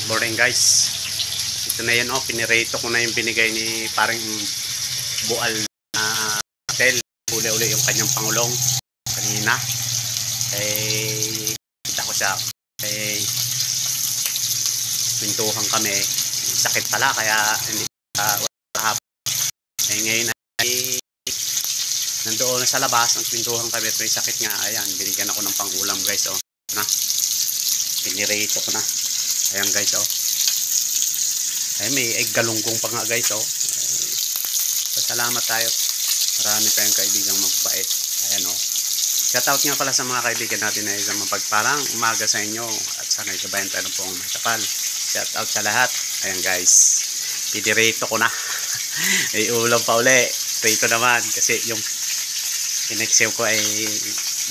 morning guys. Ito na yan, pinirito ko na yung binigay ni parang bual na hotel. Uli-uli yung kanyang pangulong kanina. Kita ko siya. Pintuhan kami. Sakit pala kaya hindi hapon. Ngayon ay nandoon sa labas ng pintuhan kami at may sakit nga. Ayan, binigyan ako ng pangulam guys. Pinirito ko na. Ayan guys, ay may egg galunggong pa nga guys, Salamat tayo. Marami tayong kaibigang magbait. Ayan, Shoutout nga pala sa mga kaibigan natin na isang mapagparang umaga sa inyo at sana ikabayan tayo ng poong may kapal. Shoutout sa lahat. Ayan guys, pinirito ko na. May ulam pa uli. Prito naman kasi yung pinexiw ko ay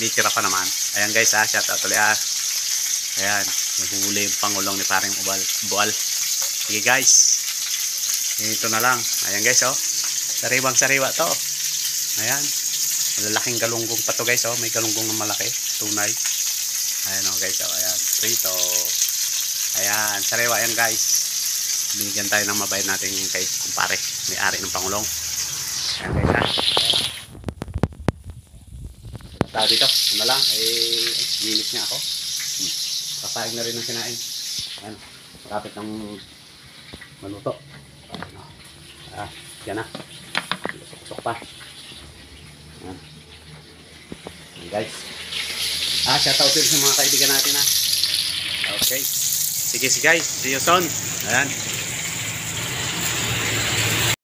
nitira pa naman. Ayan guys, shoutout ulit. Ayan, nahuli yung pangulong ni parang bual. Sige guys, ito na lang. Ayan guys, sariwang sariwa to. Ayan, malalaking galunggong pa to guys, may galunggong na malaki, tunay. Ayan guys, ayan, prito. Ayan, sariwa yan guys. Binigyan tayo ng mabait natin kay kumpare, may-ari ng pangulong. Ayan guys, tao dito, ano lang, minute niya ako. Papaig na rin ng kinain. Ayan, malapit ng maluto. Yan na. Lusok pa. Ayan. Ayan guys. Shoutout din sa mga kaibigan natin Okay. Sige guys. See you soon. Ayan.